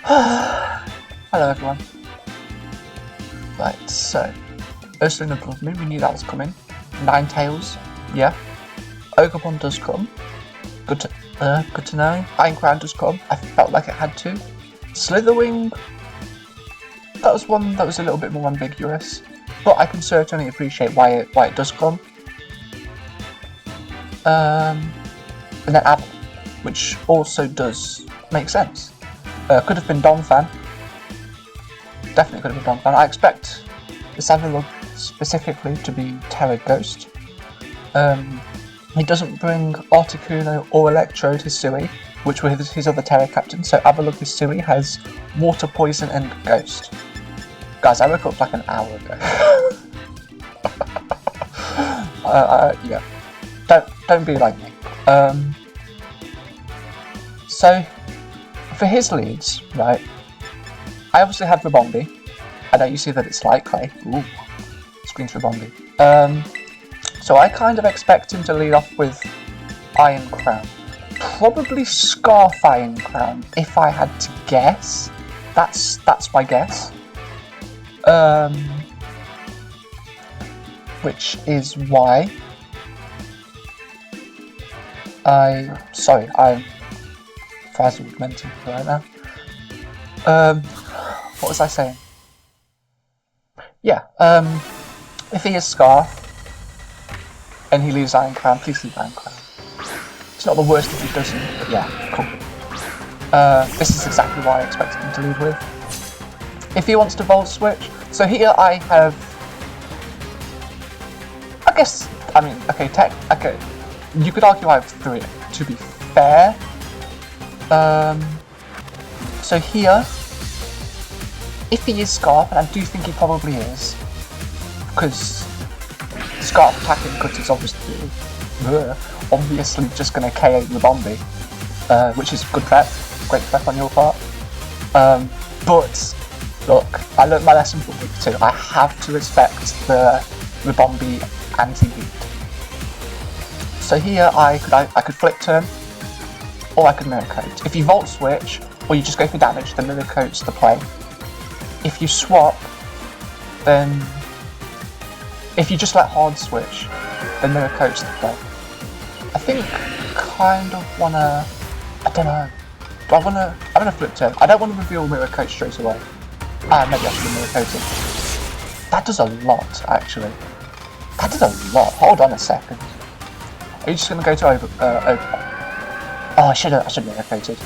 Hello everyone. Right, so Ursaluna Blood Moon, we knew that was coming. Ninetales, yeah. Pokémon does come. Good to know. Iron Crown does come. I felt like it had to. Slitherwing, that was one that was a little bit more ambiguous, but I can certainly appreciate why it does come. And then Apple, which also does make sense. Could have been Donphan. Definitely could have been Donphan. I expect this Avalugg specifically to be Tera Ghost. He doesn't bring Articuno or Electrode Hisui, which were his other Tera captains, so Avalugg Hisui has Water, Poison, and Ghost. Guys, I woke up like an hour ago. Yeah. Don't be like me. So, for his leads, right, I obviously have Ribombee. I know you see that it's light clay. Ooh, screen Ribombee. So I kind of expect him to lead off with Iron Crown. Probably Scarf Iron Crown, if I had to guess. That's my guess. Which is why I'm frazzled right now. What was I saying? Yeah, if he is Scarf and he leaves Iron Crown, please leave Iron Crown. It's not the worst if he doesn't, but yeah, cool. This is exactly what I expected him to lead with. If he wants to Volt Switch, so here I have, okay, you could argue I have 3, to be fair. So here, if he is Scarf, and I do think he probably is, because Scarf attacking Cut is obviously just going to KO Ribombee, which is a good prep, great prep on your part. But look, I learnt my lesson from week 2. I have to respect the Ribombee anti-beat. So here I could Flip Turn, or I could Mirror Coat. If you Volt Switch, or you just go for damage, then Mirror Coat's the play. If you swap, then if you just let Hard Switch, then Mirror Coat's the play. I think kind of wanna, I don't know. I'm gonna Flip Turn. I don't want to reveal Mirror Coat straight away. Maybe I should Mirror Coated. That does a lot, actually. That does a lot. Hold on a second. Are you just gonna go to over? Oh, I should Mirror Coated.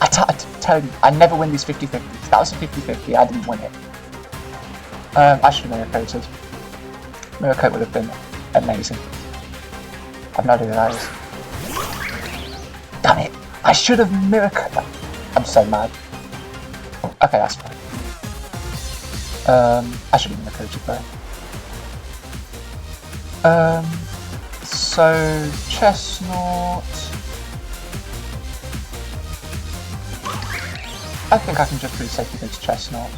I tell you, I never win these 50-50s. That was a 50-50. I didn't win it. I should have Mirror Coated. Mirror Coat would have been amazing. I've no idea who that is. Damn it! I should have Mirror Coated. I'm so mad. Okay, that's fine. I should have Mirror Coated though. So Chestnut. I think I can just pretty safely go to Chestnut.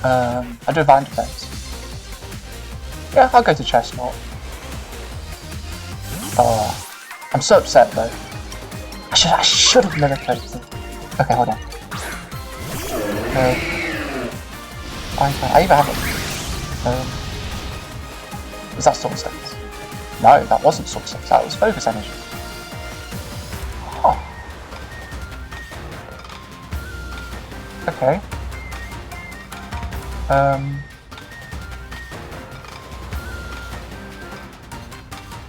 I do a Vine Defense. Yeah, I'll go to Chestnut. Oh, I'm so upset though. I should have Mirror Coated. Okay, hold on. I even have it. Was that Soul Stance? No, that wasn't Soul Stance. That was Focus Energy. Huh. Okay.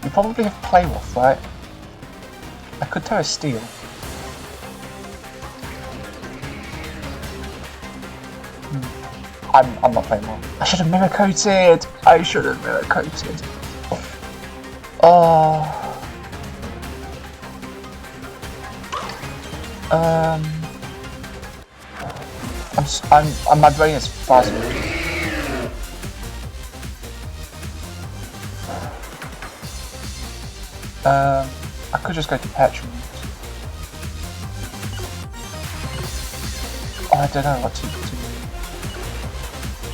You probably have Playwolf, right? I could Tera Steel. I'm not playing well. I should have Mirror Coated! I should have Mirror Coated. Oh. My brain is frazzled. I could just go to Pecharunt. Oh, I don't know what to do.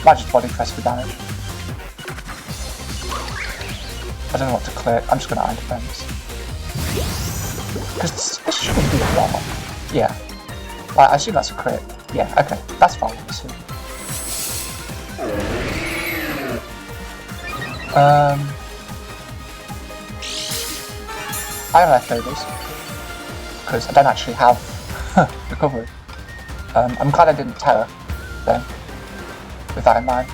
Might just body press for damage. I don't know what to click. I'm just going to Iron Defense. Because this shouldn't be a lot. Yeah. I assume that's a crit. Yeah, okay. That's fine. I have leftovers. Because I don't actually have recovery. I'm glad I didn't Tera then. With that in mind.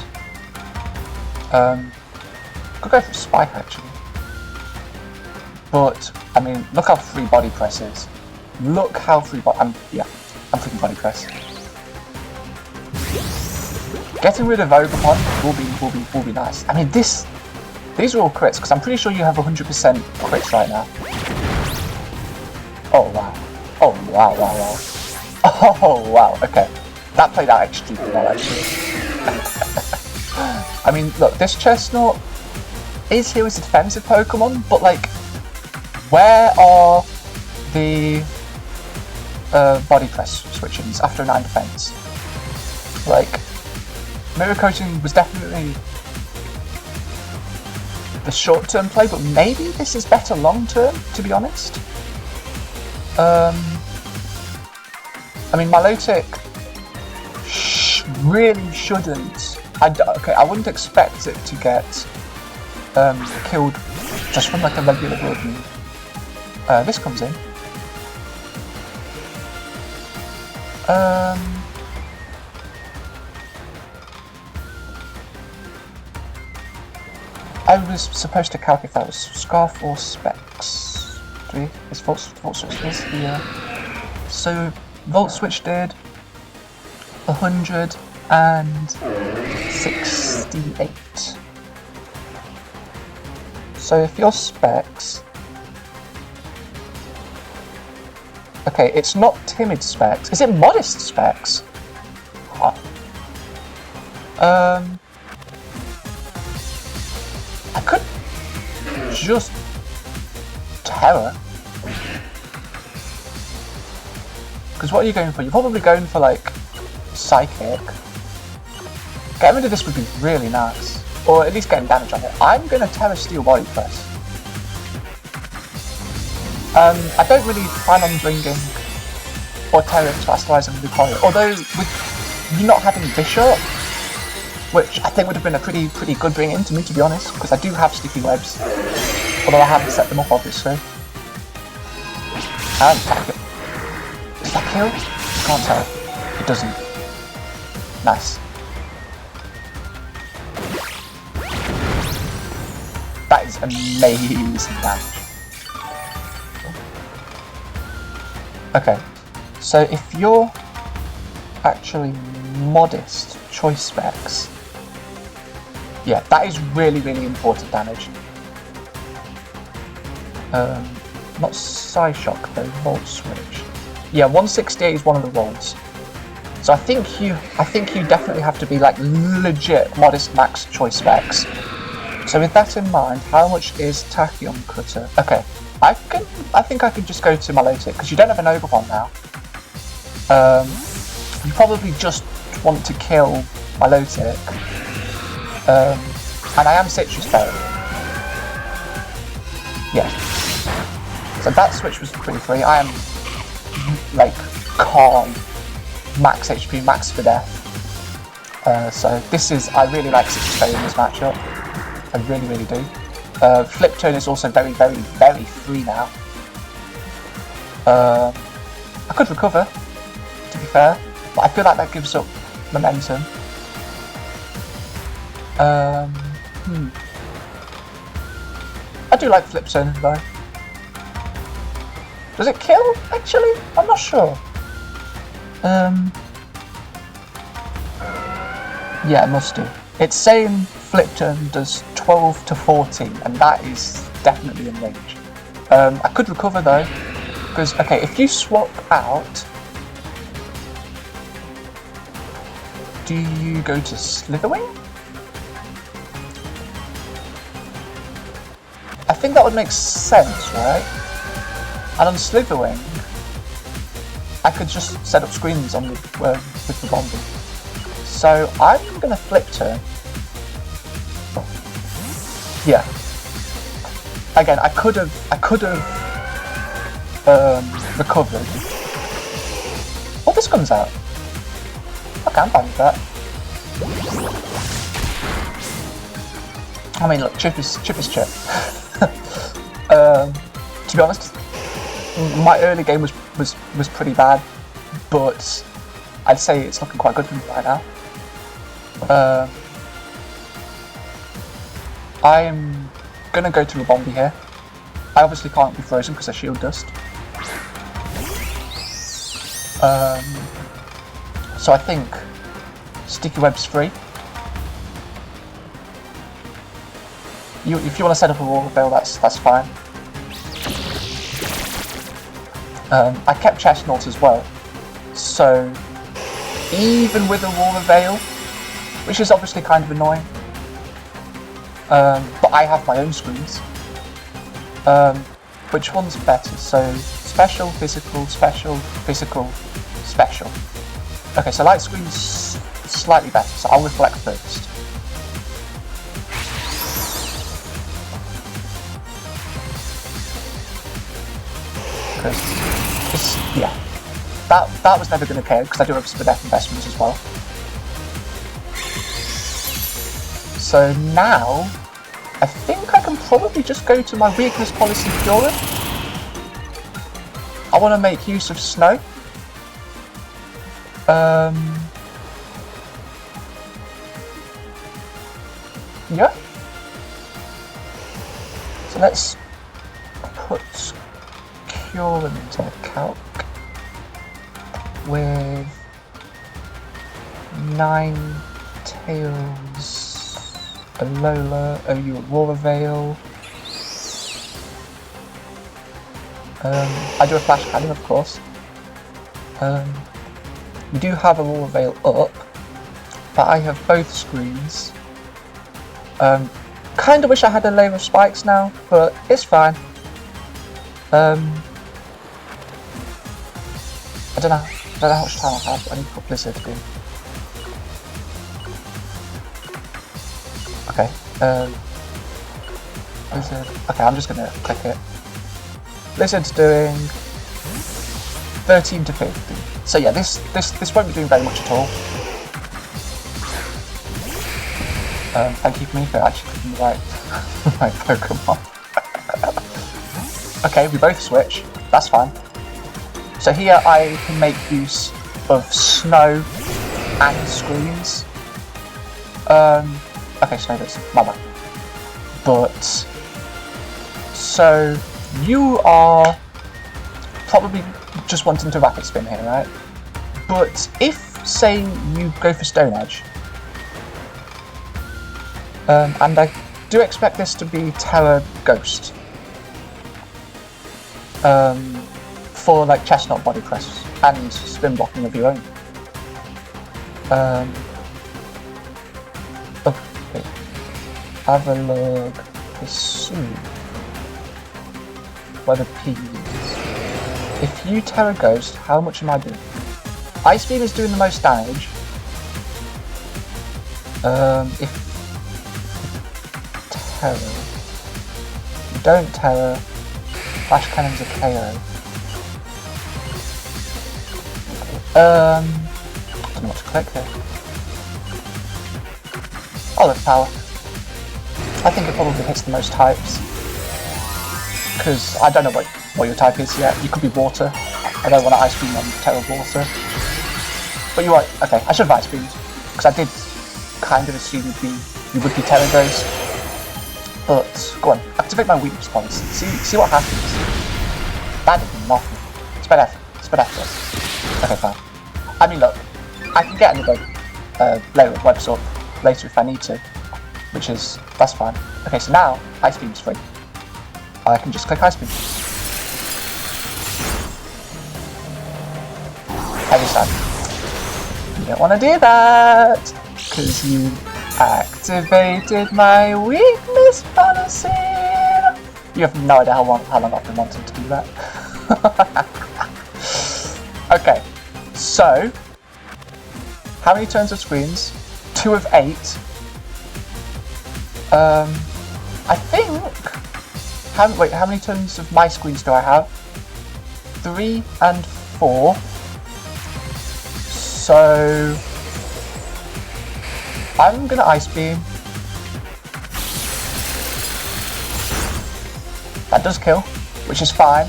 Could go for Spike actually. But, I mean, look how free body press is. Look how free body... I'm freaking body press. Getting rid of Ogerpon will be nice. I mean, these are all crits, because I'm pretty sure you have 100% crits right now. Oh, wow. Oh, wow. Oh, wow, okay. That played out extremely well, actually. I mean, look, this Chestnut is here as a defensive Pokemon, but, like, where are the body press switchings after a 9 defense? Like, Mirror Coating was definitely the short-term play, but maybe this is better long-term, to be honest. I mean, Milotic really shouldn't. I wouldn't expect it to get killed just from like a regular Blood Moon. This comes in. I was supposed to calculate if that was Scarf or Specs. Is Volt Switch is here. So Volt Switch did 168. So if your Specs... Okay, it's not Timid Specs. Is it Modest Specs? Huh. I could just Tera. Because what are you going for? You're probably going for like Psychic. Getting rid of this would be really nice. Or at least getting damage on it. I'm going to Tera Steel Body Press. I don't really plan on bringing or Tera into Asteroids and Lucario. Although with you not having Bishop, which I think would have been a pretty good bring in to me, to be honest, because I do have Sticky Webs, although I haven't set them up obviously. Does that kill? I can't tell. It doesn't. Nice. That is amazing damage. Okay, so if you're actually Modest Choice Specs, yeah, that is really important damage. Not Psyshock though, Volt Switch. Yeah, 168 is one of the rolls. So I think you definitely have to be like legit Modest Max Choice Specs. So with that in mind, how much is Tachyon Cutter? Okay, I think I could just go to Milotic because you don't have an Ogerpon now. You probably just want to kill Milotic. And I am Sitrus Berry. Yeah. So that switch was pretty free. I am like calm, max HP, max for death. So this is, I really like Sitrus Berry in this matchup. I really do. Flip Turn is also very free now. I could recover, to be fair, but I feel like that gives up momentum. I do like Flip Turn though. Does it kill, actually? I'm not sure. Yeah, it must do. It's saying Flip Turn does 12 to 14, and that is definitely in range. I could recover though, because, okay, if you swap out, do you go to Slitherwing? I think that would make sense, right? And on Slitherwing, I could just set up screens on with Ribombee. So I'm gonna Flip Turn. Yeah. Again, I could have recovered. Oh, this comes out. Okay, I'm fine with that. I mean, look, chip is chip. To be honest, my early game was pretty bad, but I'd say it's looking quite good for me right now. I'm gonna go to Ribombee here. I obviously can't be frozen because I shield dust. So I think Sticky Web's free. If you want to set up a wall veil, that's fine. I kept Chestnut as well, so even with a wall veil, which is obviously kind of annoying, but I have my own screens. Which one's better? So special, physical, special, physical, special. Okay, so light screen's slightly better, so I'll reflect first. Yeah, that was never going to care because I do have SPDA investments as well. So now, I think I can probably just go to my Weakness Policy Kyurem. I want to make use of snow. Yeah. So let's put Kyurem into the calc with 9 tails, a Lola, OU Aurora Veil. I do a flash cannon, of course. We do have Aurora Veil up, but I have both screens. Kind of wish I had a layer of spikes now, but it's fine. I don't know how much time I have. I need to put Blizzard in. Okay. Blizzard. Okay, I'm just gonna click it. Blizzard's doing 13 to 50. So yeah, this won't be doing very much at all. Thank you for me for actually picking the right Pokemon. Okay, we both switch. That's fine. So here I can make use of snow and screens. Okay, snow does. My bad. But so you are probably just wanting to rapid spin here, right? But if, say, you go for Stone Edge, and I do expect this to be Tera Ghost, for like Chestnut body press and spin blocking of your own. Okay, have a look to see where the P is. If you Tera Ghost, how much am I doing? Ice Beam is doing the most damage. If Tera, you don't Tera, Flash Cannon's a KO. I don't know what to click here. Olive Power. I think it probably hits the most types. Because I don't know what your type is yet. You could be water. I don't want to Ice Beam on Tera Water. But you're right. Okay, I should have Ice Beamed. Because I did kind of assume you would be Tera Ghost. But go on, activate my Weakness Policy. See what happens. That did nothing. Spread effort. Okay, fine. I mean, look, I can get another layer of webs up later if I need to, that's fine. Okay, so now Ice Beam's free. I can just click Ice Beam. Heavy sad. You don't want to do that because you activated my Weakness Policy. You have no idea how long I've been wanting to do that. Okay, so how many turns of screens? 2 of 8. I think. How many turns of my screens do I have? 3 and 4. So I'm gonna Ice Beam. That does kill, which is fine,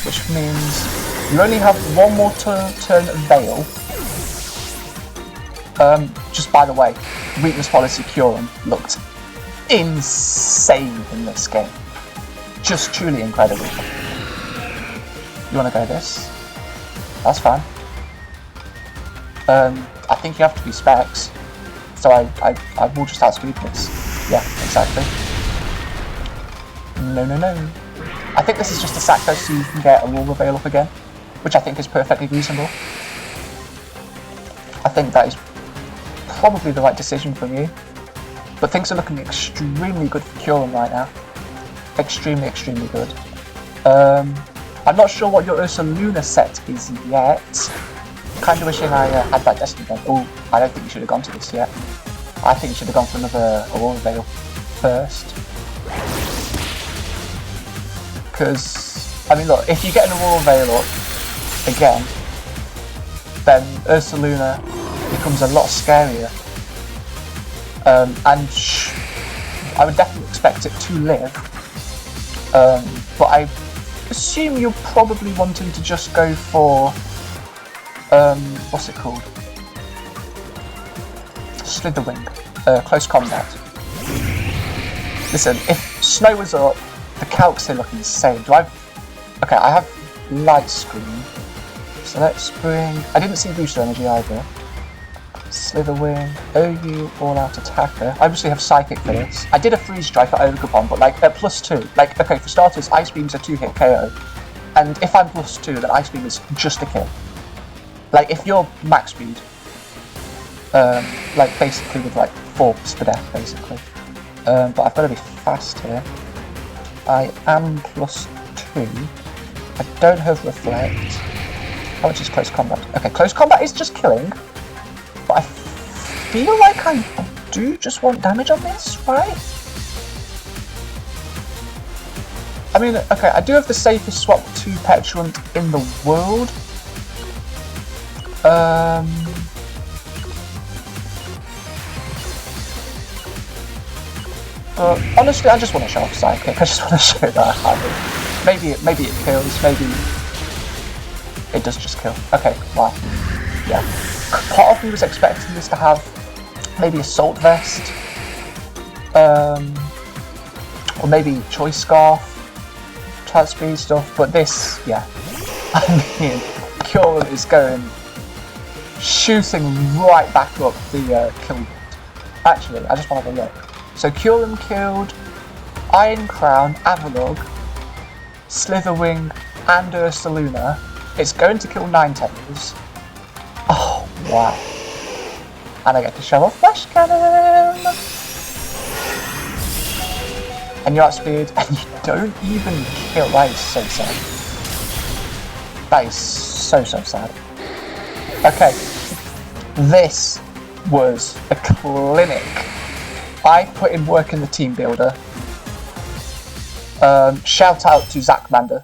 which means you only have one more turn of Veil. Just by the way, Weakness Policy Kyurem looked insane in this game. Just truly incredible. You wanna go this? That's fine. I think you have to be specs, so I will just outspeed this. Yeah, exactly. No. I think this is just a sack though, so you can get a Aurora Veil up again, which I think is perfectly reasonable. I think that is probably the right decision from you. But things are looking extremely good for Kyurem right now. Extremely good. I'm not sure what your Ursaluna set is yet. Kinda wishing I had that Destiny gun. Oh, I don't think you should have gone to this yet. I think you should have gone for another Aurora Veil first. Because, I mean look, if you get an Aurora Veil up again, then Ursaluna becomes a lot scarier. And I would definitely expect it to live. But I assume you're probably wanting to just go for, what's it called? Slitherwing. Close combat. Listen, if Snow was up, the calcs here look insane. Okay, I have Light Screen. So let's bring... I didn't see Booster Energy either. Slitherwing, OU, All-Out Attacker. I obviously have Psychic for this. I did a Freeze Strike at Ogre but like at +2. Like, okay, for starters, Ice Beam's a 2-hit KO. And if I'm +2, then Ice Beam is just a kill. Like, if you're max speed, like basically with like 4 SPDA, basically. But I've got to be fast here. I am +2. I don't have Reflect. How much is Close Combat? Okay, Close Combat is just killing. But I feel like I do just want damage on this, right? I mean, okay, I do have the safest swap to Pecharunt in the world. But honestly, I just want to show off Psychic. I just want to show that I have it. Maybe it kills, maybe it does just kill. Okay, wow. Yeah. Part of me was expecting this to have maybe Assault Vest, or maybe Choice Scarf, type speed stuff, but this, yeah. I mean, Kyurem is going, shooting right back up the kill board. Actually, I just want to have a look. So Kyurem killed Iron Crown, Avalugg, Slitherwing, and Ursaluna. It's going to kill Ninetales. Oh, wow. And I get to show off Flash Cannon! And you're outspeed, and you don't even kill. That is so sad. That is so sad. Okay. This was a clinic. I put in work in the team builder. Shout out to Zach Mander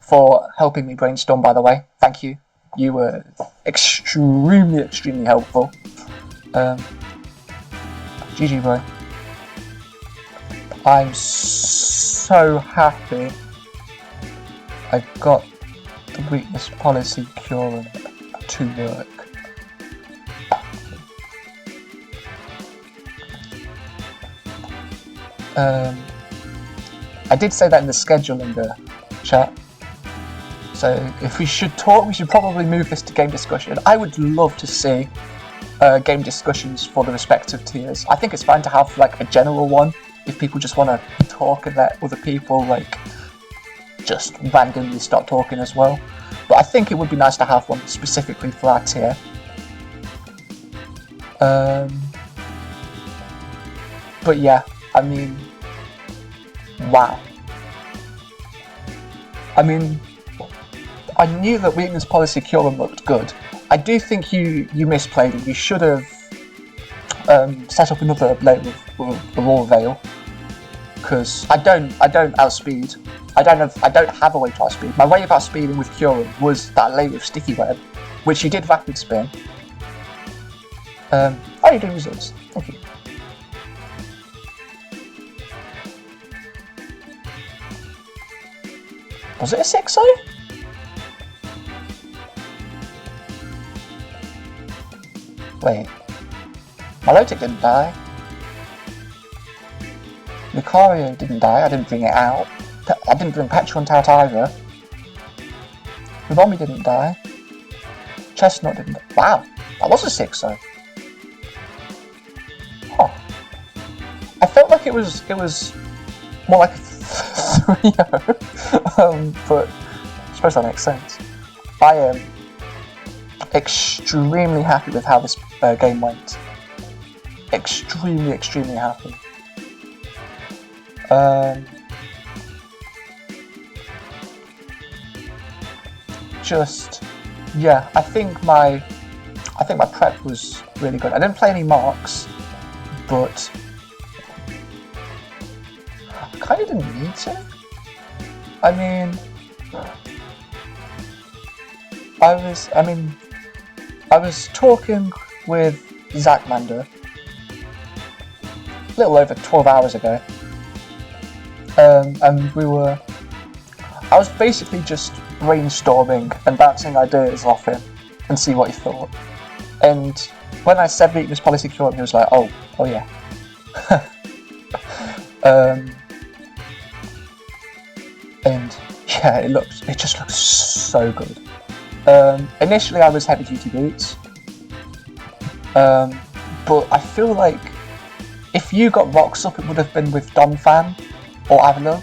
for helping me brainstorm, by the way. Thank you. You were extremely helpful. GG, bro. I'm so happy I got the Weakness Policy Kyurem to work. I did say that in the schedule in the chat. So if we should talk, we should probably move this to game discussion. I would love to see game discussions for the respective tiers. I think it's fine to have like a general one if people just want to talk and let other people like just randomly start talking as well. But I think it would be nice to have one specifically for our tier. But yeah, I mean, wow. I mean, I knew that Weakness Policy Kyurem looked good. I do think you misplayed it. You should have set up another layer with Aurora Veil, because I don't outspeed. I don't have a way to outspeed. My way of outspeeding with Kyurem was that late with Sticky Web, which he did rapid spin. Oh, you do results. Thank you. Was it a 6-0? Wait. Milotic didn't die. Lucario didn't die, I didn't bring it out. I didn't bring Pecharunt out either. Ribombee didn't die. Chestnut didn't die. Wow, that was a 6-0. Huh. I felt like it was more like a 3-0. But I suppose that makes sense. I am extremely happy with how this game went. Extremely happy. Yeah, I think my prep was really good. I didn't play any marks, but I kind of didn't need to. I mean, I was talking with Zachmander a little over 12 hours ago, and I was basically just brainstorming and bouncing ideas off him and see what he thought. And when I said Weakness Policy Kyurem, he was like, oh yeah. And yeah, it just looks so good. Initially I was heavy duty boots, but I feel like if you got rocks up, it would have been with Donphan or Avalugg.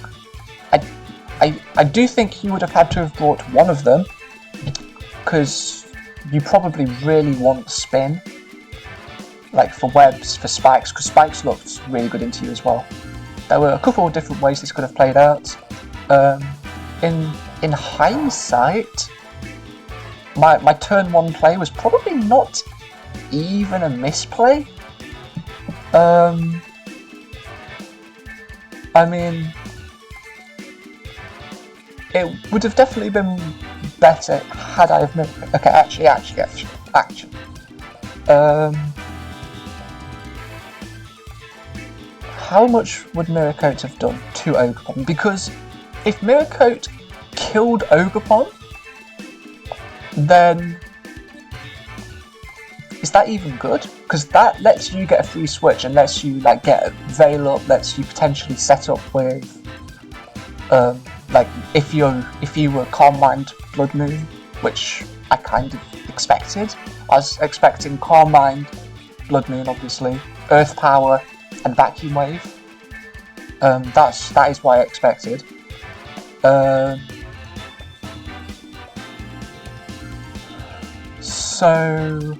I do think he would have had to have brought one of them, because you probably really want spin, like for webs, for spikes, because spikes looked really good into you as well. There were a couple of different ways this could have played out. In hindsight, my turn 1 play was probably not even a misplay. I mean, it would have definitely been better had I have okay, actually. How much would Mirrorcoat have done to Ogerpon? Because if Mirrorcoat killed Ogerpon, then is that even good? Because that lets you get a free switch and lets you like get Veil up, lets you potentially set up with like if you were Calm Mind Blood Moon, which I kind of expected. I was expecting Calm Mind, Blood Moon obviously, Earth Power and Vacuum Wave. That is what I expected. So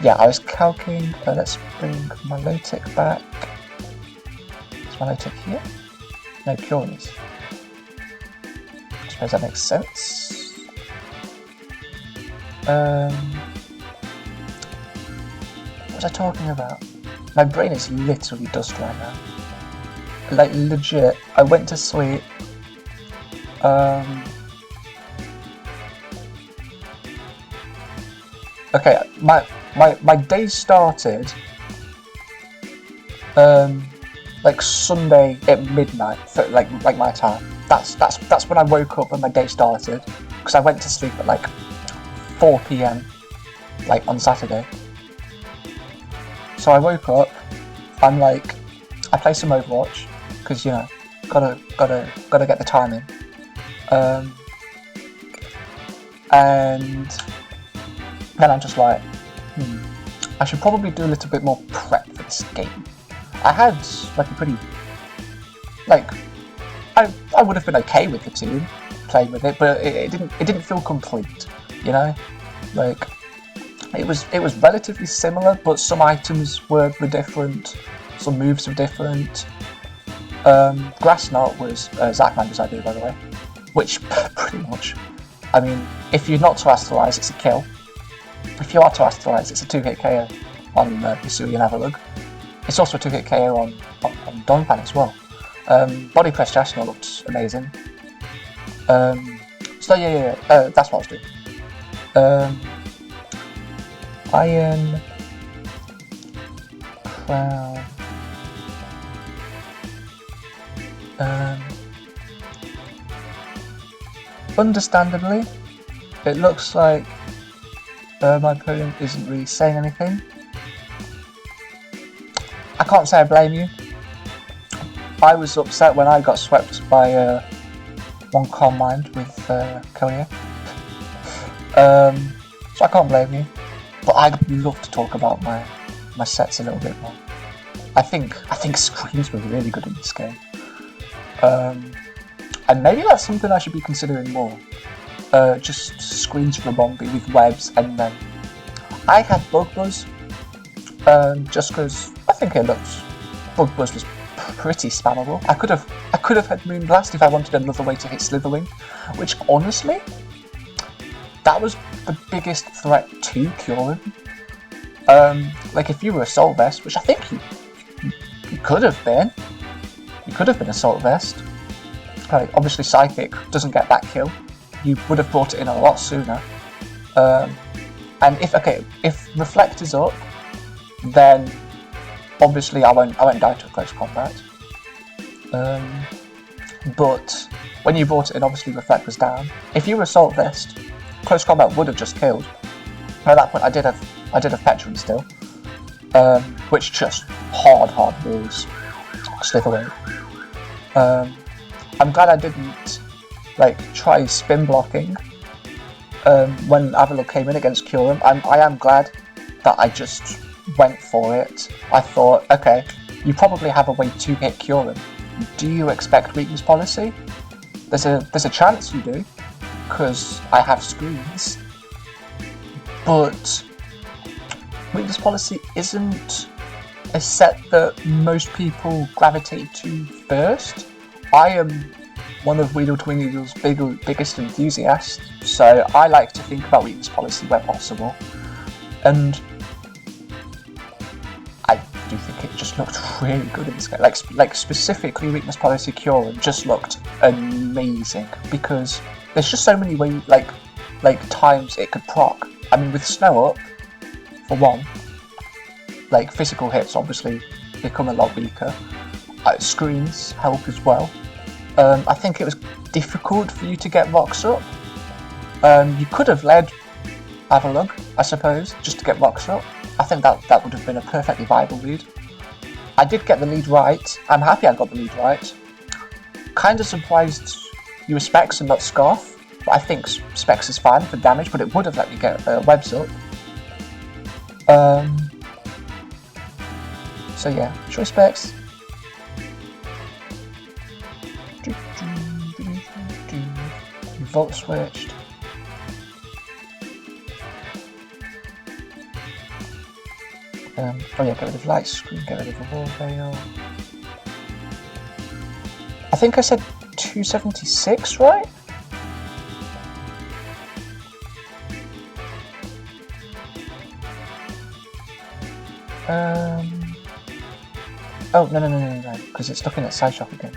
yeah, I was calculating. Let's bring Milotic back. Is Milotic here? No, Kyurem is. I suppose that makes sense. What was I talking about? My brain is literally dust right now. Like legit, I went to sleep. Okay, my day started like Sunday at midnight, like my time. That's when I woke up and my day started, because I went to sleep at like 4 PM like on Saturday. So I woke up, I'm like, I play some Overwatch, because you know, gotta get the time in. And then I'm just like, I should probably do a little bit more prep for this game. I had like a pretty, like, I would have been okay with the team playing with it, but it didn't feel complete, you know, like it was relatively similar, but some items were different, some moves were different. Grass Knot was Zachmander's idea, by the way, which pretty much, I mean, if you're not to Astralize, it's a kill. If you are to Astralize, it's a 2-hit KO on Ursaluna and Avalugg. It's also took a KO on Donphan as well. Body Press Chestnut looked amazing. So yeah, that's what I was doing. Iron Crown. Understandably, it looks like my opponent isn't really saying anything. I can't say I blame you. I was upset when I got swept by one Calm Mind with Konya. So I can't blame you. But I'd love to talk about my sets a little bit more. I think screens were really good in this game. And maybe that's something I should be considering more. Just screens for Ribombee with webs, and then I had Bug Buzz, just because I think Bug Buzz was pretty spammable. I could have had Moonblast if I wanted another way to hit Slitherwing, which honestly, that was the biggest threat to Kyurem. Like if you were Assault Vest, which I think you could have been. You could have been Assault Vest. Like, obviously Psychic doesn't get that kill. You would have brought it in a lot sooner. And if Reflect is up, then obviously I won't die to a close combat. But when you brought it in, obviously Reflect was down. If you were Assault Vest, close combat would have just killed. At that point, I did have Pecharunt still, which just hard walls Slitherwing. I'm glad I didn't try spin blocking when Avalor came in against Kyurem. I am glad that I just went for it. I thought, okay, you probably have a way to hit Kyurem. Do you expect Weakness Policy? There's a chance you do, because I have screens. But Weakness Policy isn't a set that most people gravitate to first. I am one of Weedle biggest enthusiasts, so I like to think about Weakness Policy where possible. And I do think it just looked really good in this game. Like specifically Weakness Policy Kyurem just looked amazing, because there's just so many ways, times it could proc. I mean, with Snow up, for one, physical hits obviously become a lot weaker. Screens help as well. I think it was difficult for you to get Rocks up. You could have led Avalug, I suppose, just to get Rocks up. I think that would have been a perfectly viable lead. I did get the lead right. I'm happy I got the lead right. Kind of surprised you were Specs and not Scarf, but I think Specs is fine for damage, but it would have let me get Webs up. So yeah, choice Specs. Volt switched. Oh yeah, get rid of Light Screen, get rid of the Wall Veil. I think I said 276, right? Oh, no, because it's looking at Sideshock again.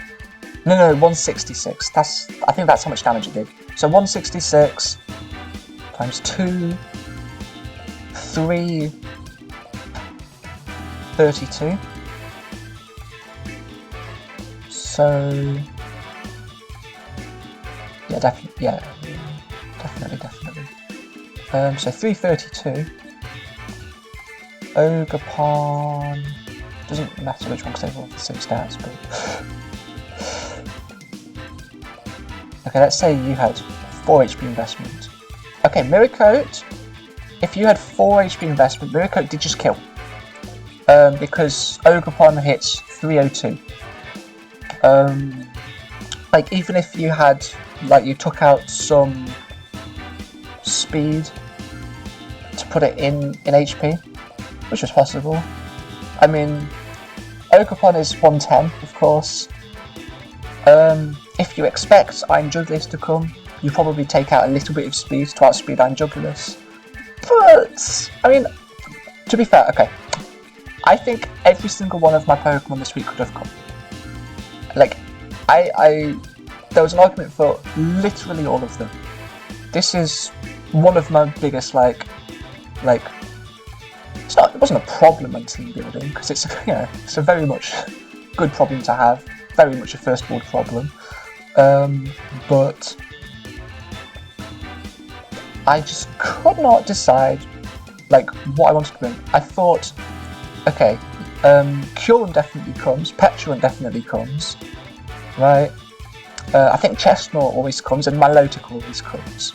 No, 166. I think that's how much damage it did. So 166 times 2, 3, 32. So yeah, definitely. So 332. Ogerpon. Doesn't matter which one because they've all the same stats, but. Okay, let's say you had 4 HP investment. Okay, Mirror Coat. If you had 4 HP investment, Mirror Coat did just kill. Because Ogerpon hits 302. Even if you had, you took out some speed to put it in HP, which was possible. I mean, Ogerpon is 110, of course. If you expect Iron Jugulis to come, you probably take out a little bit of speed to outspeed Iron Jugulis. But, I mean, to be fair, okay. I think every single one of my Pokemon this week could have come. Like, there was an argument for literally all of them. This is one of my biggest, it wasn't a problem on team building, because it's a very much good problem to have, very much a first world problem, but I just could not decide, what I wanted to win. I thought, okay, Kyurem definitely comes, Pecharunt definitely comes, right? I think Chestnut always comes, and Milotic always comes.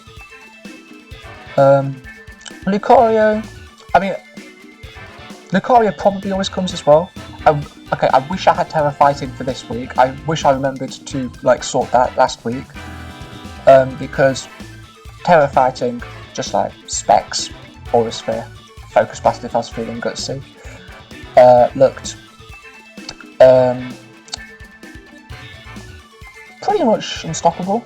Lucario, Lucario probably always comes as well. I wish I had Tera Fighting for this week. I wish I remembered to sort that last week, because Tera Fighting, just like Specs, Aura Sphere, Focus Blast if I was feeling gutsy, looked pretty much unstoppable.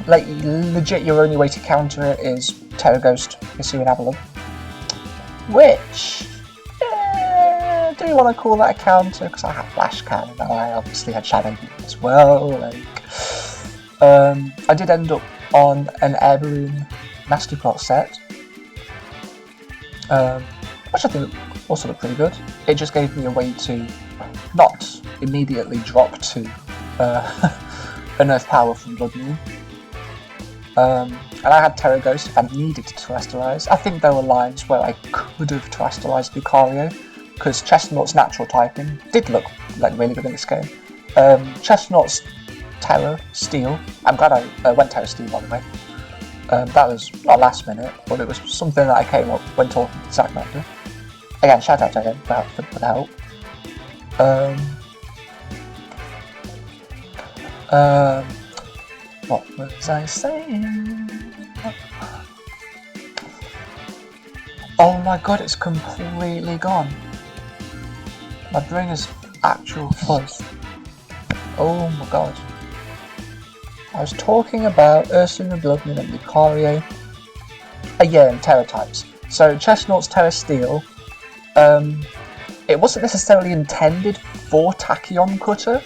Legit, your only way to counter it is Terra Ghost, Hisuian Avalon. Which, do you want to call that a counter? Because I have Flash Cannon, and I obviously had Shadow Beam as well. I did end up on an Air Balloon Nasty Plot set, which I think also looked pretty good. It just gave me a way to not immediately drop to an Earth Power from Blood Moon. And I had Terra Ghost if I needed to Terrestrialize. I think there were lines where I could have Terrestrialized Lucario, because Chestnut's natural typing did look really good in this game. Chestnut's Terra Steel, I'm glad I went Terra Steel by the way. That was not last minute, but it was something that I came up when talking to Zach Mender. Again, shout out to him for the help. What was I saying? Oh my god, it's completely gone. My brain is actual fuzz. Oh my god. I was talking about Ursaluna Blood Moon and Lucario. And Tera Types. So Chestnut's Terra Steel, it wasn't necessarily intended for Tachyon Cutter,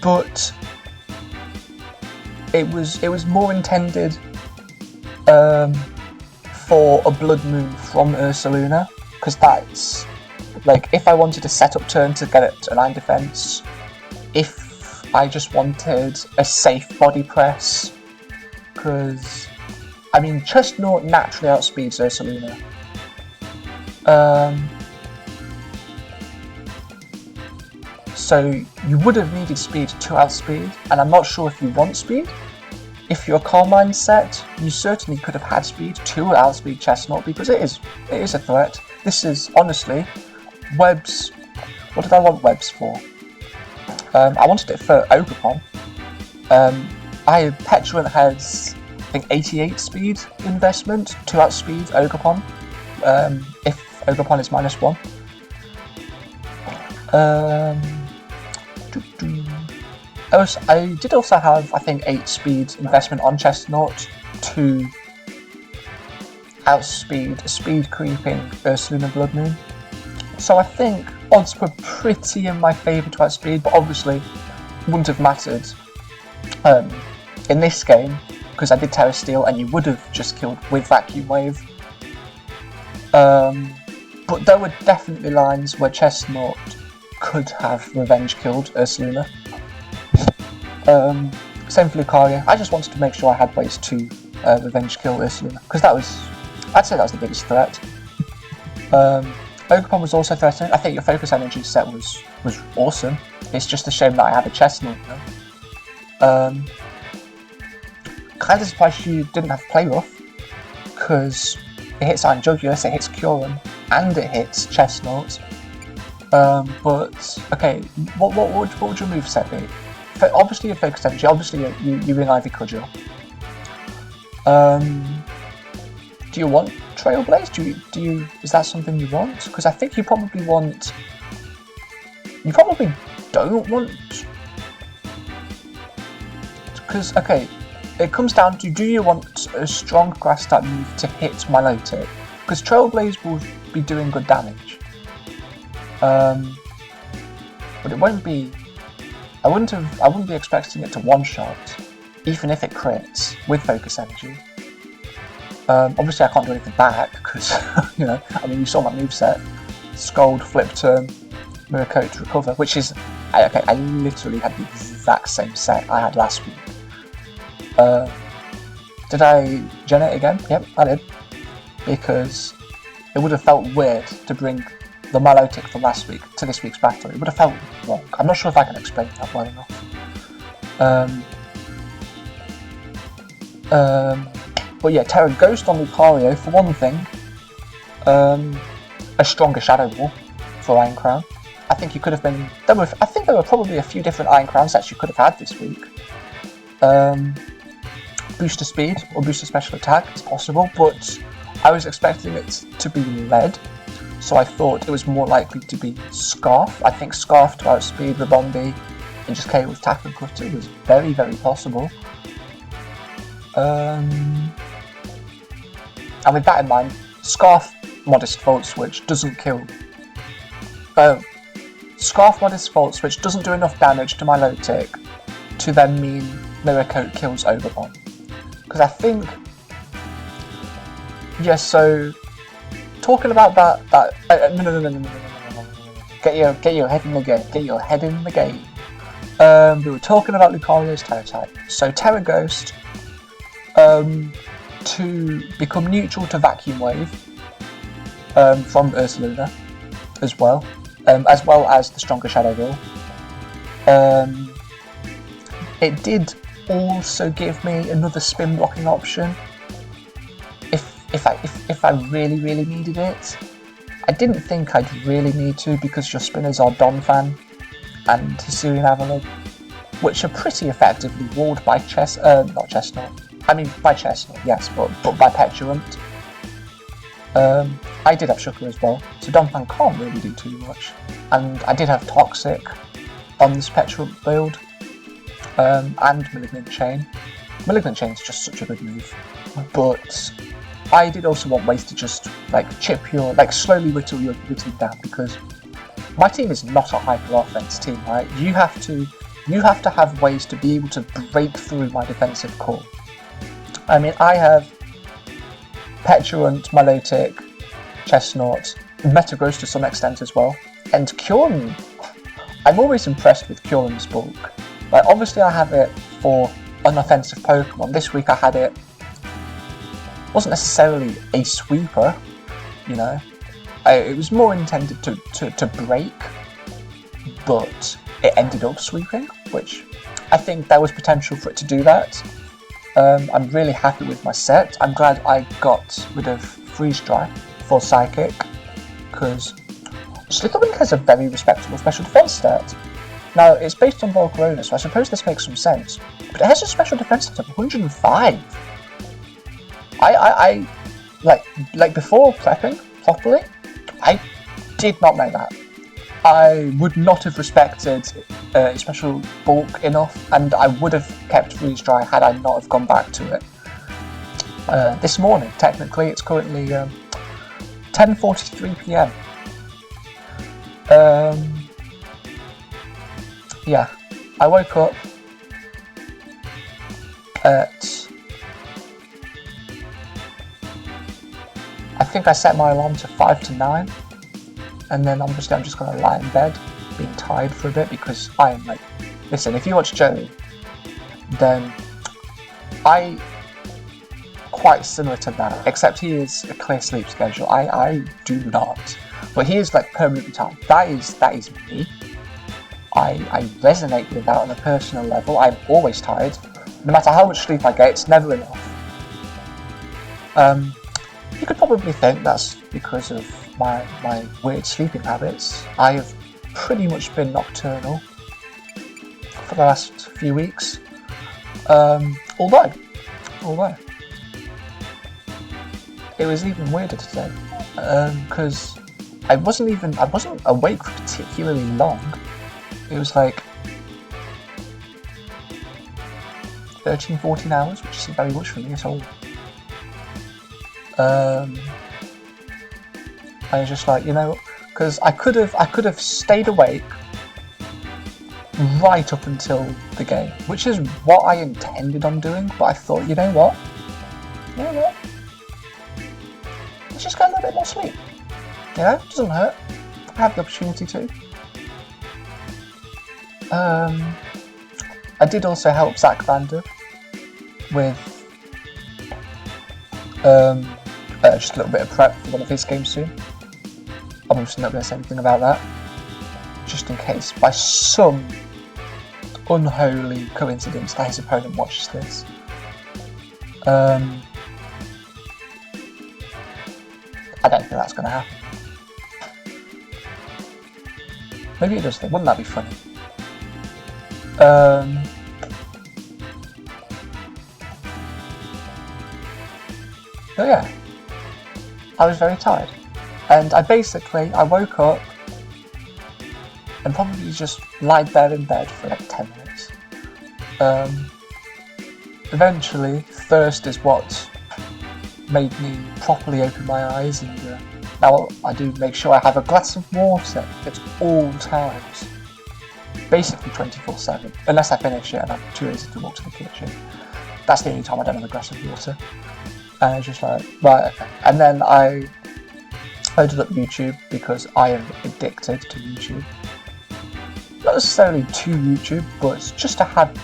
but it was more intended for a Blood Moon from Ursaluna, because that's if I wanted to set up turn to get it to 9 defense, if I just wanted a safe body press, because Chestnut naturally outspeeds Ursaluna. So you would have needed speed to outspeed, and I'm not sure if you want speed. If you're a Calm Mind set, you certainly could have had speed to outspeed Chestnut, because it is a threat. This is, honestly, Webs. What did I want Webs for? I wanted it for Ogerpon. Pecharunt has, I think, 88 speed investment to outspeed Ogerpon, if Ogerpon is -1. I did also have, I think, 8 speed investment on Chestnut to outspeed a speed creeping Ursaluna Blood Moon. So I think odds were pretty in my favour to outspeed, but obviously wouldn't have mattered in this game, because I did Terra Steel and you would have just killed with Vacuum Wave. But there were definitely lines where Chestnut could have revenge killed Ursaluna. Same for Lucario. I just wanted to make sure I had ways to revenge kill Ursaluna, because I'd say that was the biggest threat. Ogerpon was also threatening. I think your Focus Energy set was awesome. It's just a shame that I had a Chestnut now. Kind of surprised you didn't have Play Rough, because it hits Iron Jugulis, it hits Kyurem, and it hits Chestnut. But okay, what would your moveset be? Obviously your Focus Energy, obviously you ring Ivy Cudgel. Do you want Trailblaze? Do you is that something you want? Because I think you probably don't want. Because okay, it comes down to, do you want a strong grass type move to hit Milotic, because Trailblaze will be doing good damage. But it won't be. I wouldn't be expecting it to one-shot, even if it crits with Focus Energy. Obviously, I can't do anything back because you know. I mean, you saw my moveset: Scold, Flip Turn, Mirror Coat to recover, which is okay. I literally had the exact same set I had last week. Did I gen it again? Yep, I did. Because it would have felt weird to bring the Milotic from last week to this week's battle. It would have felt wrong. I'm not sure if I can explain that well enough. But yeah, Tera Ghost on Lucario for one thing. A stronger Shadow Ball for Iron Crown. I think you could have been. I think there were probably a few different Iron Crown sets you could have had this week. Booster speed or booster special attack, it's possible, but I was expecting it to be lead, so I thought it was more likely to be Scarf. I think Scarf to outspeed Ribombee and just KO with Tackle Cutter was very, very possible. And with that in mind, Scarf Modest Volt Switch doesn't kill. Scarf Modest Volt Switch doesn't do enough damage to Milotic to then mean Mirror Coat kills Overbomb. Because I think, yes. So talking about that, no. Get your head in the game. Get your head in the game. We were talking about Lucario's Tera Type. So Tera Ghost, to become neutral to Vacuum Wave, from Ursaluna, as well as the stronger Shadow Ball. It did also give me another spin blocking option if I really needed it. I didn't think I'd really need to because your spinners are Donphan and Hisuian Avalon, which are pretty effectively walled by not Chestnut. I mean by Chestnut, yes, but by Pecharunt. I did have Shucker as well, so Donphan can't really do too much. And I did have Toxic on this Pecharunt build. And Malignant Chain. Malignant Chain is just such a good move, but I did also want ways to just slowly whittle your team down, because my team is not a hyper offense team, right? You have to have ways to be able to break through my defensive core. I mean, I have Pecharunt, Milotic, Chestnut, Metagross to some extent as well, and Kyurem. I'm always impressed with Kyurem's bulk. Like, obviously I have it for unoffensive Pokemon. This week I had it, wasn't necessarily a sweeper, you know. It was more intended to break, but it ended up sweeping, which I think there was potential for it to do that. I'm really happy with my set. I'm glad I got rid of Freeze Dry for Psychic, because Slitherwing has a very respectable special defense stat. Now, it's based on Volcarona, so I suppose this makes some sense, but it has a special defense stat of 105. I like before prepping properly, I did not know that. I would not have respected special bulk enough, and I would have kept Freeze Dry had I not have gone back to it. This morning, technically, it's currently 10:43 PM. Yeah, I woke up at, I think I set my alarm to 5 to 9, and then obviously I'm just going to lie in bed, being tired for a bit, because I am like, listen, if you watch Joey, then I quite similar to that, except he is a clear sleep schedule. I do not, but he is like permanently tired. That is me. I resonate with that on a personal level. I'm always tired. No matter how much sleep I get, it's never enough. You could probably think that's because of my weird sleeping habits. I have pretty much been nocturnal for the last few weeks. Although it was even weirder today, because I wasn't awake for particularly long. It was like 13-14 hours, which isn't very much for me at all. I was just like, you know, because I could have stayed awake right up until the game, which is what I intended on doing, but I thought, you know what? Let's just get a little bit more sleep. You know, it doesn't hurt. I have the opportunity to. I did also help Zach Vander with just a little bit of prep for one of his games soon. I'm obviously not going to say anything about that, just in case by some unholy coincidence that his opponent watches this. I don't think that's going to happen. Maybe it does think, wouldn't that be funny? But yeah, I was very tired, and I woke up and probably just lied there in bed for like 10 minutes. Eventually, thirst is what made me properly open my eyes, and now I do make sure I have a glass of water at all times, basically 24/7, unless I finish it and I'm too lazy to walk to the kitchen. That's the only time I don't have a glass of water. And I was just like, right, okay. And then I loaded up YouTube because I am addicted to YouTube. Not necessarily to YouTube, but it's just to have,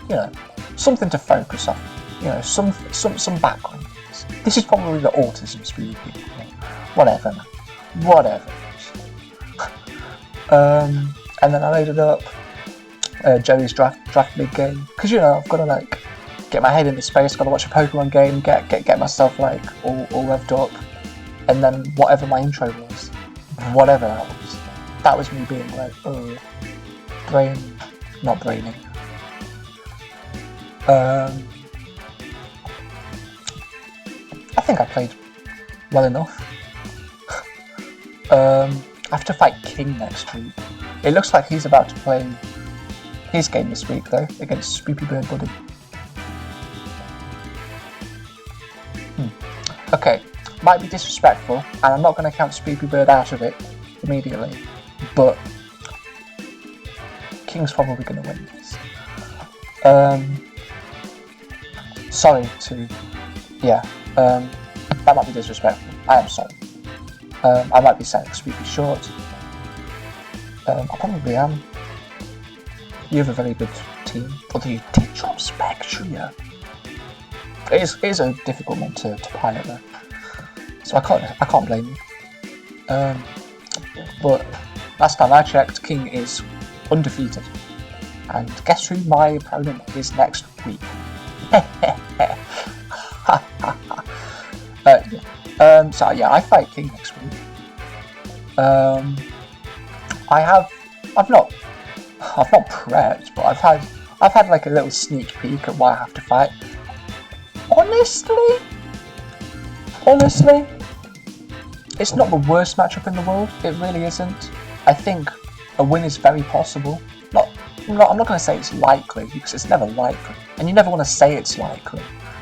you know, something to focus on. You know, some background. This is probably the autism speaking. Whatever, man. Whatever. And then I loaded up Joey's Draft League game, because, you know, I've got to like get my head into space, got to watch a Pokemon game, get myself like all revved up, and then whatever my intro was, whatever that was me being like, not braining. I think I played well enough. I have to fight King next week. It looks like he's about to play his game this week though, against Spoopy Bird Buddy. Okay, might be disrespectful, and I'm not going to count Spoopy Bird out of it immediately, but King's probably going to win this. Sorry to... yeah, that might be disrespectful. I am sorry. I might be selling Spoopy short. I probably am. You have a very good team, although you did drop Spectria. It is a difficult one to pilot though, so I can't blame you. But last time I checked, King is undefeated, and guess who my opponent is next week? So yeah, I fight King next week. I've not prepped, but I've had like a little sneak peek at what I have to fight. Honestly, it's not the worst matchup in the world. It really isn't. I think a win is very possible. I'm not going to say it's likely, because it's never likely, and you never want to say it's likely,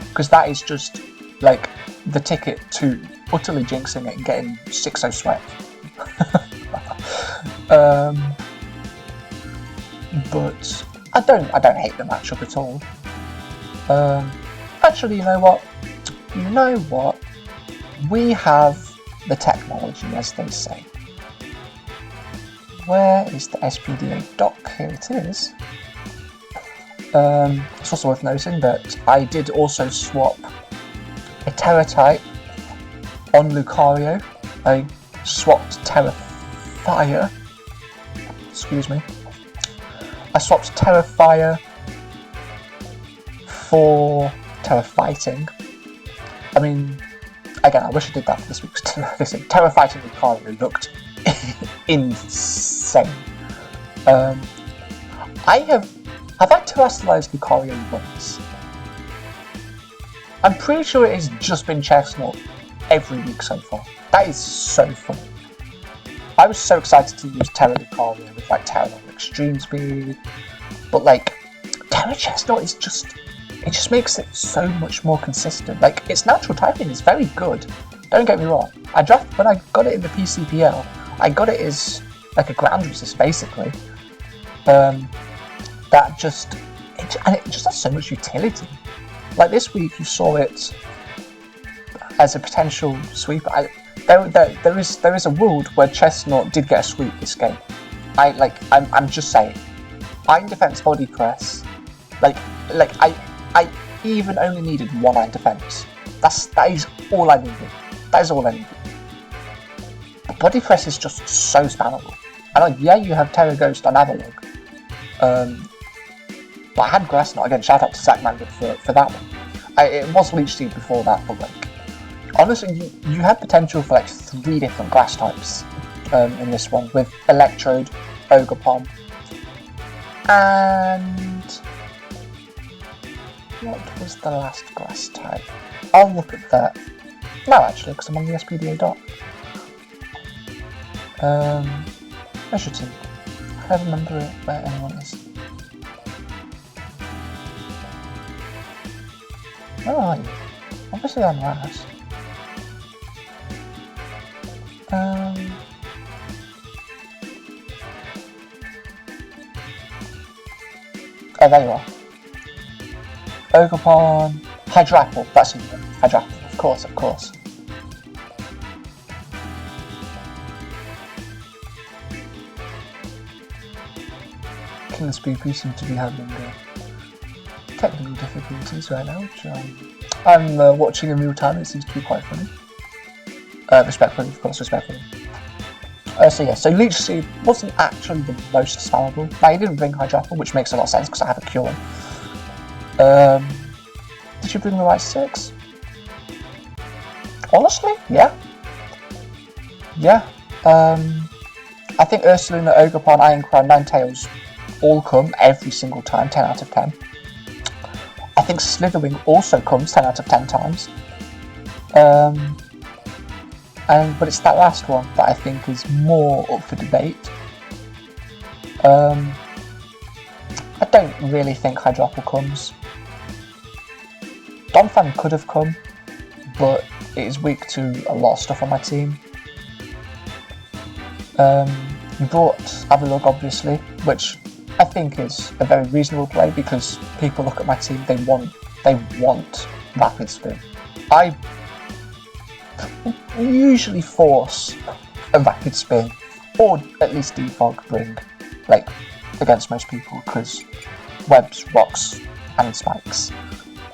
because that is just like the ticket to utterly jinxing it and getting 6-0 swept. But I don't hate the matchup at all. Actually, you know what? We have the technology, as they say. Where is the SPDA doc? Here it is. It's also worth noting that I did also swap a Tera Type on Lucario. I swapped Tera Fire. Excuse me. I swapped Tera Fire for Tera Fighting. I mean, again, I wish I did that for this week's Tera Fighting Lucario looked insane. Have I terrestrialized Lucario once? I'm pretty sure it has just been Chestnut every week so far. That is so fun. I was so excited to use Tera Lucario with like Tera Extreme Speed, but like Tera Chestnut is just, it just makes it so much more consistent. Like its natural typing is very good, Don't get me wrong. When I got it in the PCPL, I got it as like a ground resist basically. That just it just has so much utility. Like this week, you saw it as a potential sweep. There is a world where Chestnut did get a sweep this game. I'm just saying. Iron Defense Body Press, I even only needed 1 Iron Defense. That is all I needed. That is all I needed. But Body Press is just so spammable. And yeah, you have Terra Ghost on Avalog. But I had Grass Knot again. Shout out to Zach Mangold for that one. It was Leech Seed before that, but like honestly, you had potential for like 3 different grass types in this one with Electrode, Ogerpon, and what was the last grass type? I'll look at that. No, actually, because I'm on the SPDA doc. I should see. I don't remember where anyone is. Where are you? Obviously on Ras. Oh, there you are. Ogerpon, Hydrapple, that's you. Hydrapple, of course. King's BP seem to be having technical difficulties right now, which I'm watching in real time. It seems to be quite funny. Respectfully, of course, respectfully. So Leech Seed wasn't actually the most spammable. Now, he didn't bring Hydrapple, which makes a lot of sense because I have a Kyurem. Did you bring the right 6? Honestly, yeah. I think Ursaluna, Ogerpon, Ironcrown, Ninetales all come every single time, 10 out of 10. I think Slitherwing also comes 10 out of 10 times. But it's that last one that I think is more up for debate. I don't really think Hydrapple comes. Donphan could have come, but it is weak to a lot of stuff on my team. You brought Avalog, obviously, which I think is a very reasonable play because people look at my team, they want Rapid Spin. I usually force a Rapid Spin, or at least defog bring, like, against most people, because webs, rocks, and spikes.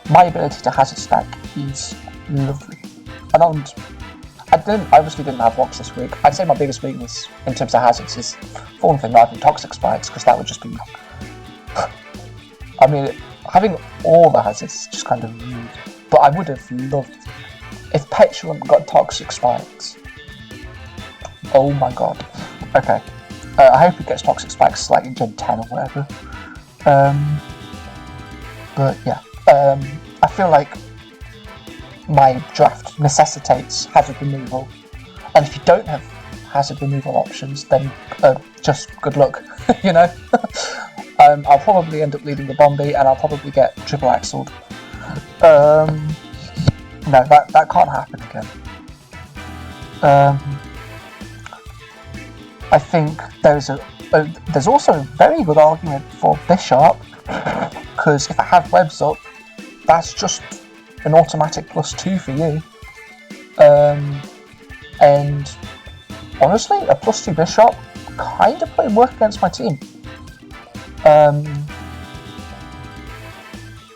My ability to hazard stack is lovely. I obviously didn't have rocks this week. I'd say my biggest weakness in terms of hazards is, for one thing, not having toxic spikes, because that would just be... I mean, having all the hazards is just kind of rude. But I would have loved if Pecharunt got toxic spikes. Oh my god. Okay. I hope it gets toxic spikes like in Gen 10 or whatever. But yeah. I feel like my draft necessitates hazard removal, and if you don't have hazard removal options, then just good luck, you know. I'll probably end up leading the Ribombee, and I'll probably get triple axled. No, that can't happen again. I think there's also a very good argument for Bishop, because if I have webs up, that's just an automatic +2 for you. And honestly, a +2 Bishop kind of put work against my team.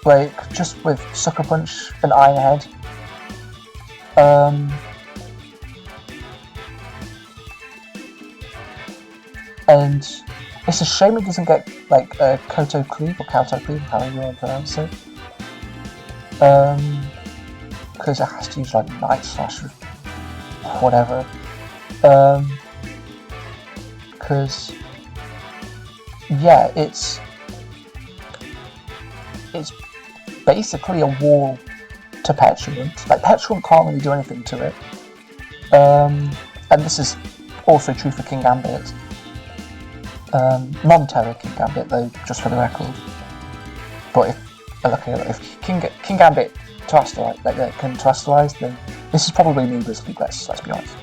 Like, just with Sucker Punch and Iron Head. And it's a shame it doesn't get, like, Koto Cleave, or Kauto Cleave, however you want to pronounce it. Because it has to use, like, Night Slash or whatever. Because, yeah, it's basically a wall to Pecharunt. Like, Pecharunt can't really do anything to it. And this is also true for King Gambit. Non-Terra King Gambit, though, just for the record. But if King Gambit can terrestrialize, then This is probably needlessly less, let's be honest.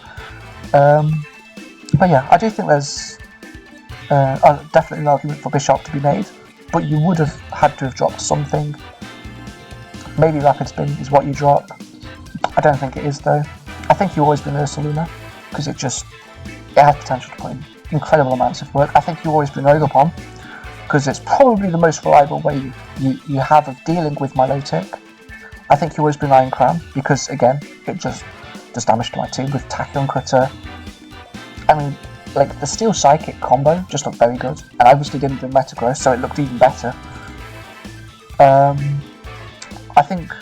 But yeah, I do think there's definitely an argument for Bishop to be made, but you would have had to have dropped something. Maybe Rapid Spin is what you drop. I don't think it is though. I think you always bring Ursaluna, because it has potential to put in incredible amounts of work. I think you always bring Ogerpon, because it's probably the most reliable way you have of dealing with Milotic. I think you always bring Iron Crown, because again, it just does damage to my team with Tachyon Cutter. I mean, like, the Steel Psychic combo just looked very good, and I obviously didn't bring Metagross, so it looked even better. I think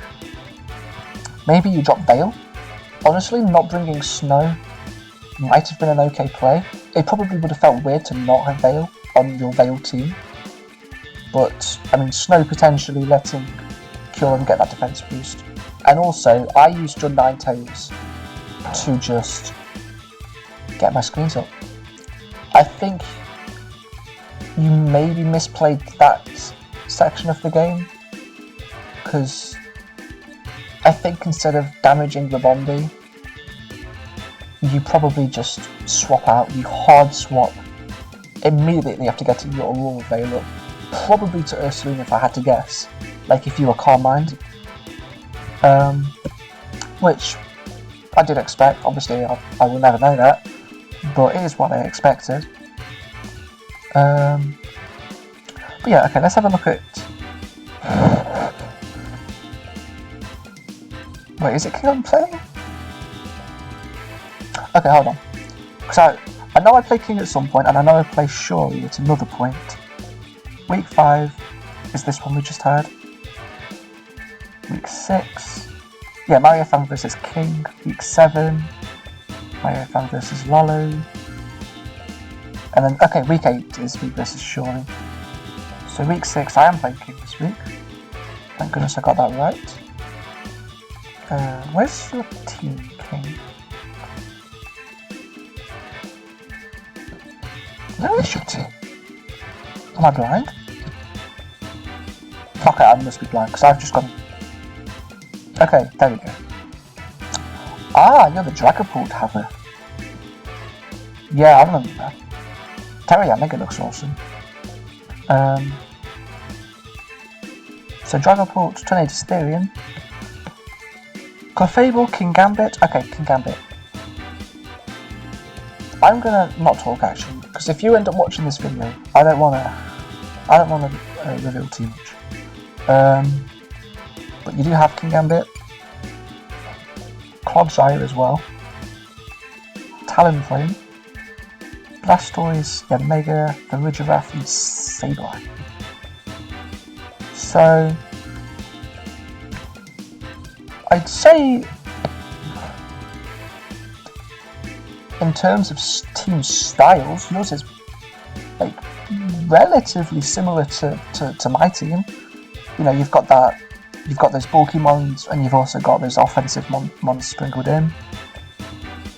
maybe you drop Veil. Honestly, not bringing Snow might have been an okay play. It probably would have felt weird to not have Veil on your Veil team. But, I mean, Snow potentially letting Kyurem get that defense boost. And also, I used your Ninetales to just get my screens up. I think you maybe misplayed that section of the game, because I think instead of damaging Ribombee, you probably just swap out, you hard swap immediately after getting your Aurora Veil up, probably to Ursaluna if I had to guess, like if you were Calm Mind, which I did expect. Obviously I will never know that, but it is what I expected. But yeah, okay, let's have a look at... Wait, is it King I'm playing? Okay, hold on. So, I know I play King at some point, and I know I play Shuri at another point. Week 5 is this one we just had. Week 6, yeah, Mario Fan vs King. Week 7, Mario Fan vs Lalo. And then, okay, week 8 is me versus Shuri. So week 6, I am playing King this week. Thank goodness I got that right. Where's your team, King? Where is your team? Am I blind? Okay, I must be blind, because I've just gone... Okay, there we go. Ah, you're the Dragapult haver. Yeah, I remember that. Tera Type looks awesome. So Dragapult, Tornado Therian. Clefable, King Gambit. Okay, King Gambit. I'm gonna not talk actually, because if you end up watching this video, I don't wanna reveal too much. But you do have King Gambit, Clodsire as well, Talonflame, Blastoise, Mega, Farigiraf, and Sableye. So I'd say, in terms of team styles, yours is like relatively similar to my team. You know, you've got those bulky mons, and you've also got those offensive mons sprinkled in.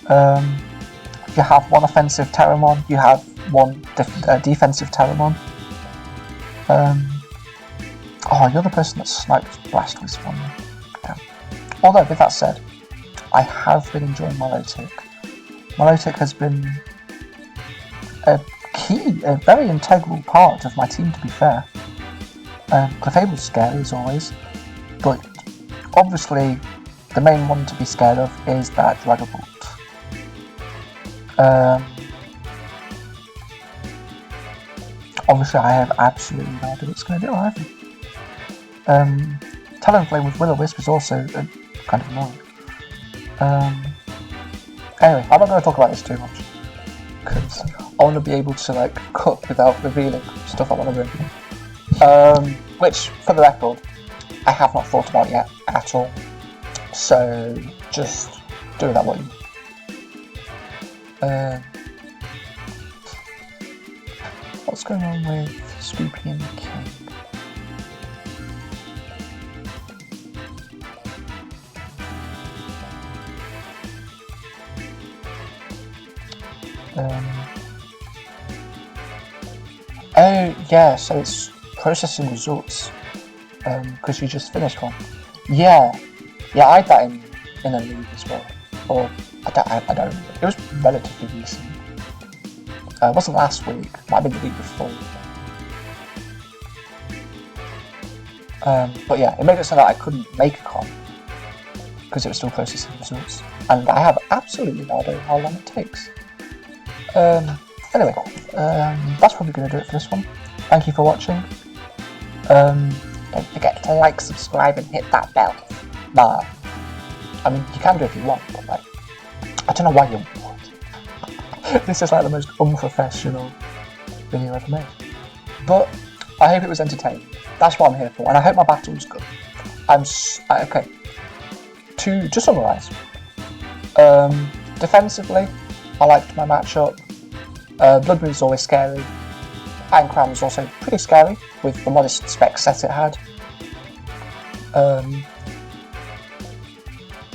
You have one offensive Terramon, you have one defensive Terramon. Oh, you're the person that sniped Blastoise from me. Damn. Although, with that said, I have been enjoying Milotic. Milotic has been a very integral part of my team, to be fair. Clefable's scary as always, but obviously the main one to be scared of is that Dragapult. Obviously I have absolutely no idea what it's going to do either. Talonflame with Will-O-Wisp is also kind of annoying. Anyway, I'm not going to talk about this too much, because I want to be able to like cut without revealing stuff I want to bring. Which, for the record, I have not thought about yet at all. So just do that what you. What's going on with Spoopy and King? Oh yeah, so it's processing results because you just finished one. Yeah, I had that in in a league as well, or I don't remember. It was relatively recent. It wasn't last week, might have been the week before. But yeah, it made it so that I couldn't make a comp because it was still processing results, and I have absolutely no idea how long it takes. Anyway, that's probably going to do it for this one. Thank you for watching. Don't forget to like, subscribe, and hit that bell. Nah, I mean, you can do it if you want, but like, I don't know why you would. This is like the most unprofessional video ever made. But I hope it was entertaining. That's what I'm here for, and I hope my battle was good. Okay. To summarise, defensively, I liked my matchup. Blood Moon is always scary. Iron Crown was also pretty scary with the modest spec set it had.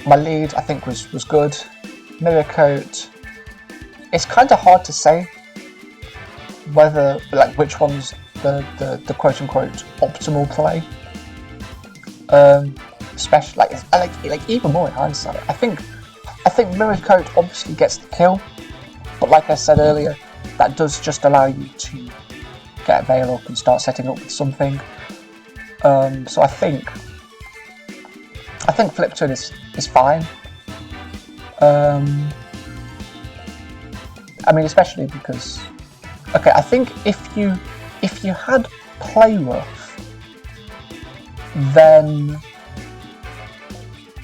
My lead, I think, was good. Mirror Coat, it's kind of hard to say whether, like, which one's the quote-unquote optimal play. Especially like even more in hindsight. I think Mirror Coat obviously gets the kill, but like I said earlier, that does just allow you to get a Veil up and start setting up with something. So I think Flip Turn is fine. I mean, especially because, okay, I think if you had Play Rough, then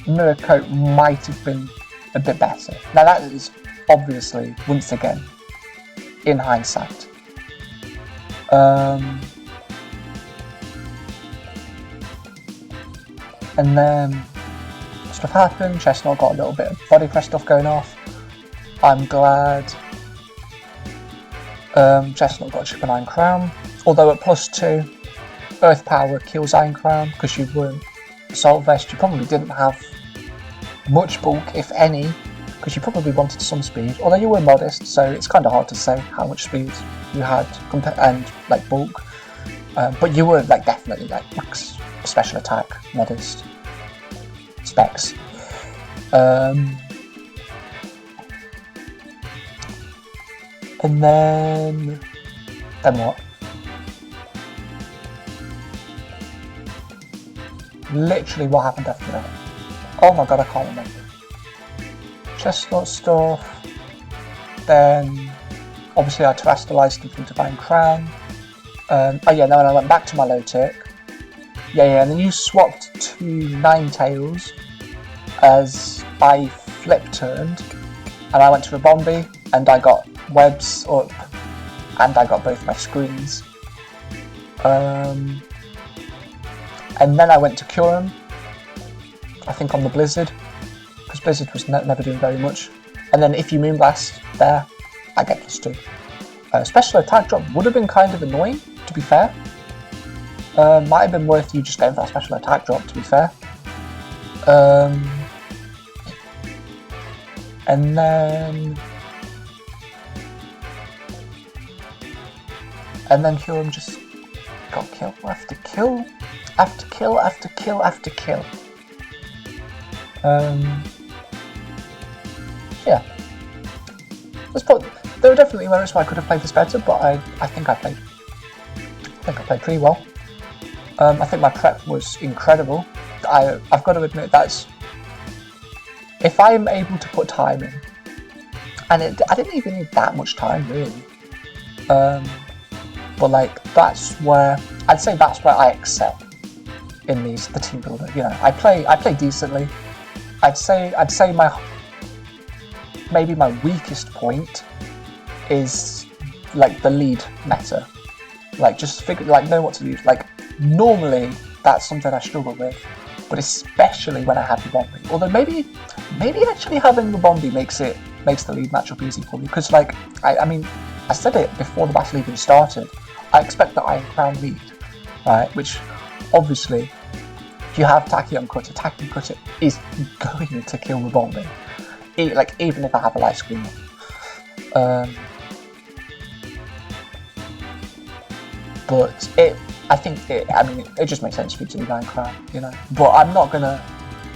Mirror Coat might have been a bit better. Now that is obviously, once again, in hindsight. And then stuff happened. Chestnut got a little bit of body press stuff going off. I'm glad Chestnut got Chip and Iron Crown. Although at +2, Earth Power kills Iron Crown because you weren't Assault Vest. You probably didn't have much bulk, if any, because you probably wanted some speed. Although you were modest, so it's kind of hard to say how much speed you had and like bulk. But you were like definitely like max special attack, modest specs. And then what? Literally what happened after that? Oh my god, I can't remember. Chestnut stuff. Then obviously I terrestrialized in front of Iron Crown. Oh yeah, no, and I went back to my low tick. Yeah, and then you swapped to Ninetales as I flip turned, and I went to Ribombee, and I got webs up, and I got both my screens. And then I went to Kyurem, I think on the Blizzard, because Blizzard was never doing very much. And then if you Moonblast there, I get +2. Special attack drop would have been kind of annoying, to be fair. Might have been worth you just going for that special attack drop, to be fair. And then Kyurem just got kill after kill after kill after kill after kill. Yeah. There were definitely moments where I could have played this better, but I think I played pretty well. I think my prep was incredible. I've got to admit that's, if I'm able to put time in, and I didn't even need that much time really. But like that's where I'd say I excel in the team builder. You know, I play decently. I'd say maybe my weakest point is like the lead meta. Like just know what to do. Like normally that's something I struggle with, but especially when I have Ribombee. Although maybe actually having Ribombee makes the lead matchup easy for me, because like I mean I said it before the battle even started. I expect the Iron Crown lead, right? Which obviously if you have Tachyon Cutter, Tachyon Cutter is going to kill Ribombee. Like even if I have a light screen on. But I mean, it just makes sense for me to leave Iron Crown, you know. But I'm not gonna,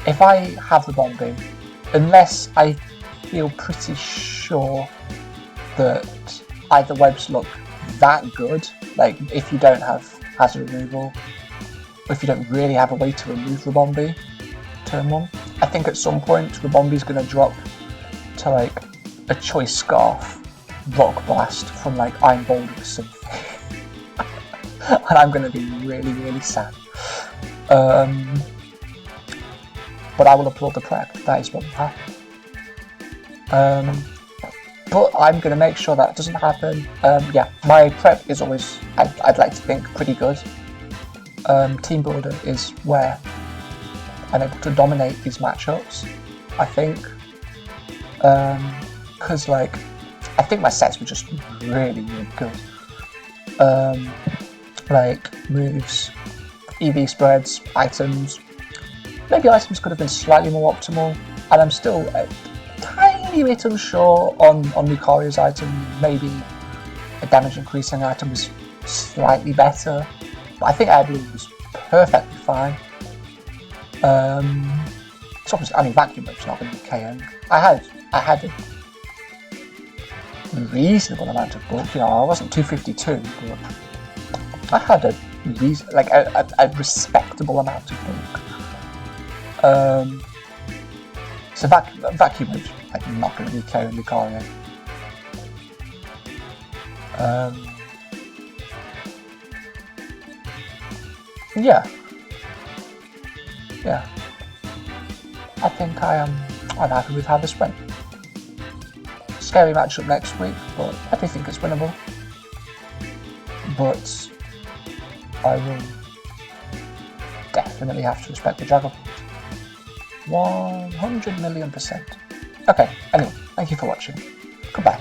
if I have Ribombee unless I feel pretty sure that either webs look that good, like if you don't have hazard removal, or if you don't really have a way to remove Ribombee turn 1. I think at some point Ribombee's going to drop to like a Choice Scarf Rock Blast from like Iron Boulder or something. And I'm going to be really, really sad. But I will applaud the prep. That is what will happen. But I'm going to make sure that doesn't happen. Yeah, my prep is always, I'd like to think, pretty good. Team Builder is where I'm able to dominate these matchups, I think. Because, like, I think my sets were just really, really good. Like, moves, EV spreads, items. Maybe items could have been slightly more optimal, and I'm still a tiny bit unsure on Lucario's item. Maybe a damage increasing item was slightly better, but I think Air Balloon was perfectly fine. It's obviously, I mean, Vacuum Whip's not going to be KO'ing. I had a reasonable amount of bulk. You know, I wasn't 252, but I had a respectable amount of bulk. So Vacuum Whip's like not going to be KO'ing Lucario. Yeah. I think I'm happy with how this went. Scary matchup next week, but I do think it's winnable. But I will definitely have to respect the Dragapult. 100,000,000%. Okay, anyway, thank you for watching. Goodbye.